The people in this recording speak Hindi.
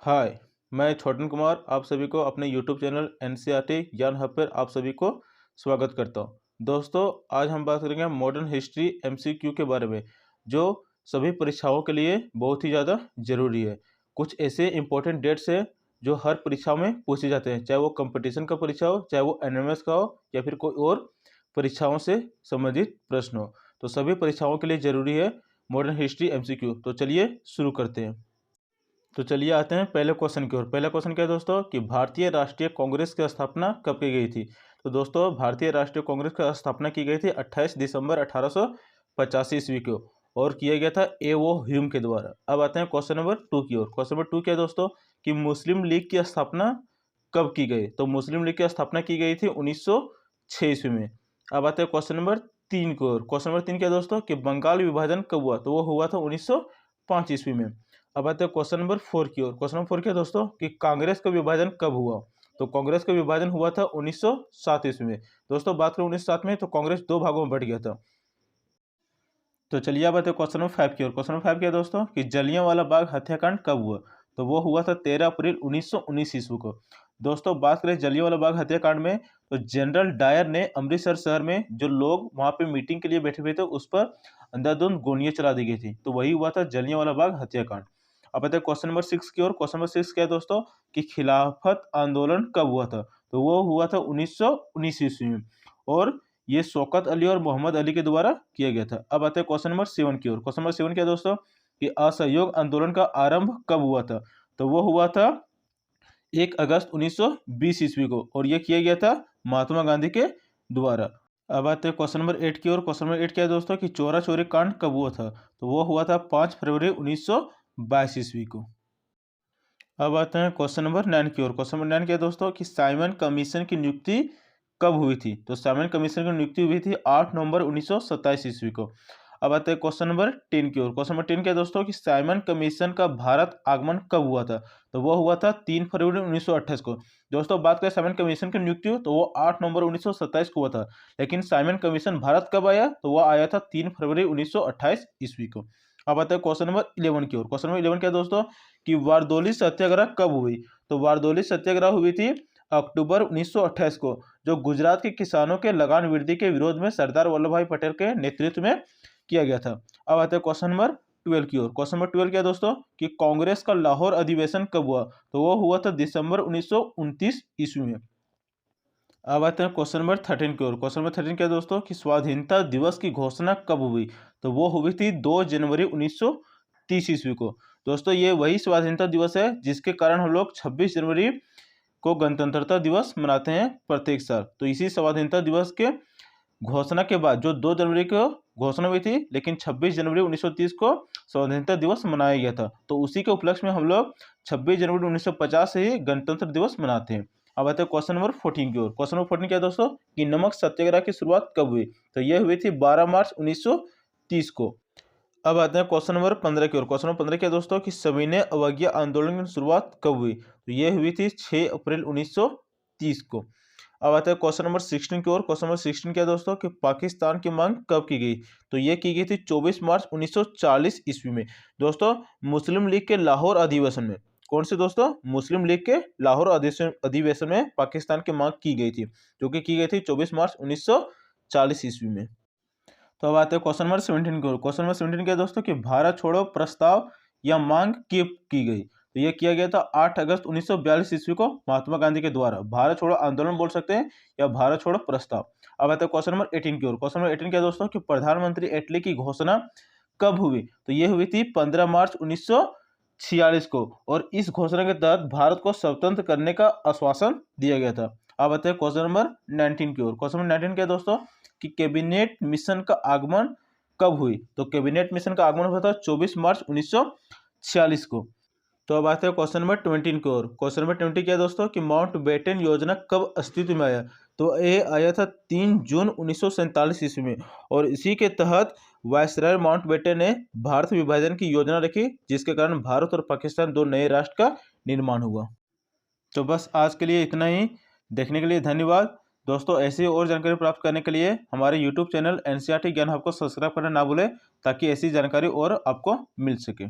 हाय, मैं छोटन कुमार आप सभी को अपने यूट्यूब चैनल एनसीईआरटी ज्ञान हब पर आप सभी को स्वागत करता हूं। दोस्तों, आज हम बात करेंगे मॉडर्न हिस्ट्री एमसीक्यू के बारे में, जो सभी परीक्षाओं के लिए बहुत ही ज़्यादा ज़रूरी है। कुछ ऐसे इंपॉर्टेंट डेट्स हैं जो हर परीक्षा में पूछे जाते हैं, चाहे वो कंपटीशन का परीक्षा हो, चाहे वो एनएमएस का हो या फिर कोई और परीक्षाओं से संबंधित प्रश्न हो। तो सभी परीक्षाओं के लिए ज़रूरी है मॉडर्न हिस्ट्री एमसीक्यू। तो चलिए शुरू करते हैं। तो चलिए आते हैं पहले क्वेश्चन की ओर। पहला क्वेश्चन क्या है दोस्तों कि भारतीय राष्ट्रीय कांग्रेस की स्थापना कब की गई थी। तो दोस्तों, भारतीय राष्ट्रीय कांग्रेस की स्थापना की गई थी 28 दिसंबर 1885 ईस्वी को और किया गया था ए.ओ. ह्यूम के द्वारा। अब आते हैं क्वेश्चन नंबर 2 की ओर। क्वेश्चन नंबर 2 क्या है दोस्तों कि मुस्लिम लीग की स्थापना कब की गई। तो मुस्लिम लीग की स्थापना की गई थी 1906 ईस्वी में। अब आते हैं क्वेश्चन नंबर 3 की ओर। क्वेश्चन नंबर 3 क्या है दोस्तों कि बंगाल विभाजन कब हुआ। तो वो हुआ था 1905 ईस्वी में। अब आते हैं क्वेश्चन नंबर 4 की ओर। क्वेश्चन नंबर 4 क्या है दोस्तों कि कांग्रेस का विभाजन कब हुआ। तो कांग्रेस का विभाजन हुआ था 1907 ईस्वी में। दोस्तों, बात करें 1907 में, तो कांग्रेस दो भागों में बट गया था। तो चलिए अब आते हैं क्वेश्चन नंबर 5 की ओर। क्वेश्चन नंबर 5 क्या है दोस्तों कि जलियांवाला बाग हत्याकांड कब हुआ। तो वो हुआ था 13 अप्रैल 1919 ईस्वी को। दोस्तों, बात करें जलियांवाला बाग हत्याकांड में, तो जनरल डायर ने अमृतसर शहर में जो लोग वहां पे मीटिंग के लिए बैठे हुए थे उस पर अंधाधुंध गोलियां चला दी गई थी। तो वही हुआ था जलियांवाला बाग हत्याकांड। अब आते हैं क्वेश्चन नंबर 6 की ओर। क्वेश्चन नंबर 6 क्या है दोस्तों कि खिलाफत आंदोलन कब हुआ था। तो वो हुआ था 1919 ईस्वी में और ये शौकत अली और मोहम्मद अली के द्वारा किया गया था। अब आते हैं क्वेश्चन नंबर 7 की ओर। क्वेश्चन नंबर 7 क्या है दोस्तों कि असहयोग आंदोलन का आरंभ कब हुआ था। तो वो हुआ था 1 अगस्त 1920 ईस्वी को और ये किया गया था महात्मा गांधी के द्वारा। अब आते हैं क्वेश्चन नंबर 8 की ओर। क्वेश्चन नंबर 8 क्या है दोस्तों कि चोरा चोरी कांड कब हुआ था। तो वो हुआ था 5 फरवरी 1922 ईस्वी को। अब आते हैं क्वेश्चन नंबर 9 की ओर। क्वेश्चन नंबर 9 क्या है दोस्तों कि साइमन कमीशन की नियुक्ति कब हुई थी। तो साइमन कमीशन की नियुक्ति हुई थी 8 नवंबर 1927 ईस्वी को। अब आते हैं क्वेश्चन नंबर 10 की ओर। क्वेश्चन नंबर 10 क्या है दोस्तों कि साइमन कमीशन का भारत आगमन कब हुआ था। तो वो हुआ था 3 फरवरी 1928 को। दोस्तों, बात करें साइमन कमीशन की नियुक्ति तो वो 8 नवंबर 1927 को हुआ था, लेकिन साइमन कमीशन भारत कब आया तो वो आया था 3 फरवरी 1928 ईस्वी को। अब आता है क्वेश्चन नंबर 11 की ओर। क्वेश्चन नंबर 11 क्या है दोस्तों कि वारदोली सत्याग्रह कब हुई। तो वारदोली सत्याग्रह हुई थी अक्टूबर 1928 को, जो गुजरात के किसानों के लगान वृद्धि के विरोध में सरदार वल्लभ भाई पटेल के नेतृत्व में किया गया था। अब आते हैं क्वेश्चन नंबर 12 की ओर। क्वेश्चन नंबर 12 क्या है दोस्तों कि कांग्रेस का लाहौर अधिवेशन कब हुआ। तो वो हुआ था दिसंबर 1929 ईस्वी में। अब आते हैं क्वेश्चन नंबर 13 की ओर। क्वेश्चन नंबर 13 क्या है दोस्तों कि स्वाधीनता दिवस की घोषणा कब हुई। तो वो हुई थी 2 जनवरी 1930 ईस्वी को। दोस्तों, ये वही स्वाधीनता दिवस है जिसके कारण हम लोग 26 जनवरी को गणतंत्रता दिवस मनाते हैं प्रत्येक साल। तो इसी स्वाधीनता दिवस के घोषणा के बाद जो 2 जनवरी को घोषणा हुई थी, लेकिन 26 जनवरी 1930 को स्वाधीनता दिवस मनाया गया था। तो उसी के उपलक्ष्य में हम लोग 26 जनवरी 1950 से ही गणतंत्र दिवस मनाते हैं। अब आते हैं क्वेश्चन नंबर 14 की ओर। क्वेश्चन नंबर 14 क्या है दोस्तों कि नमक सत्याग्रह की शुरुआत कब हुई। तो यह हुई थी 12 मार्च 1930 को। अब आते हैं क्वेश्चन नंबर 15 की ओर। क्वेश्चन नंबर 15 क्या है दोस्तों कि सविनय अवज्ञा आंदोलन की शुरुआत कब हुई। तो यह हुई थी 6 अप्रैल 1930 को। अब आता है क्वेश्चन नंबर 16 की ओर। क्वेश्चन नंबर 16 क्या है दोस्तों कि पाकिस्तान की मांग कब की गई। तो ये की गई थी 24 मार्च 1940 ईस्वी में। दोस्तों, मुस्लिम लीग के लाहौर अधिवेशन में, कौन से दोस्तों मुस्लिम लीग के लाहौर अधिवेशन में पाकिस्तान की मांग की गई थी, जो कि की गई थी 24 मार्च 1940 ईस्वी में। तो अब आते हैं क्वेश्चन नंबर 17 की ओर। क्वेश्चन नंबर 17 क्या है दोस्तों कि भारत छोड़ो प्रस्ताव या मांग की गई। तो यह किया गया था 8 अगस्त 1942 ईस्वी को महात्मा गांधी के द्वारा। भारत छोड़ो आंदोलन बोल सकते हैं या भारत छोड़ो प्रस्ताव। अब आते हैं क्वेश्चन नंबर 18 की ओर। क्वेश्चन नंबर 18 क्या है दोस्तों कि प्रधानमंत्री एटली की घोषणा कब हुई। तो यह हुई थी 15 मार्च 1946 को और इस घोषणा के तहत भारत को स्वतंत्र करने का आश्वासन दिया गया था। अब आते हैं क्वेश्चन नंबर 19 की ओर। क्वेश्चन नंबर 19 क्या है दोस्तों कि कैबिनेट मिशन का आगमन कब हुई। तो कैबिनेट मिशन का आगमन हुआ था 24 मार्च 1946 को। तो अब आते हैं क्वेश्चन नंबर 20 की ओर। क्वेश्चन नंबर 20 क्या है दोस्तों कि माउंट बेटन योजना कब अस्तित्व में आया। तो ये आया था 3 जून 1947 ईस्वी में और इसी के तहत वायसराय माउंट बेटन ने भारत विभाजन की योजना रखी, जिसके कारण भारत और पाकिस्तान दो नए राष्ट्र का निर्माण हुआ। तो बस आज के लिए इतना ही। देखने के लिए धन्यवाद। दोस्तों, ऐसी और जानकारी प्राप्त करने के लिए हमारे यूट्यूब चैनल एनसीईआरटी ज्ञान हब को सब्सक्राइब करना ना भूलें, ताकि ऐसी जानकारी और आपको मिल सके।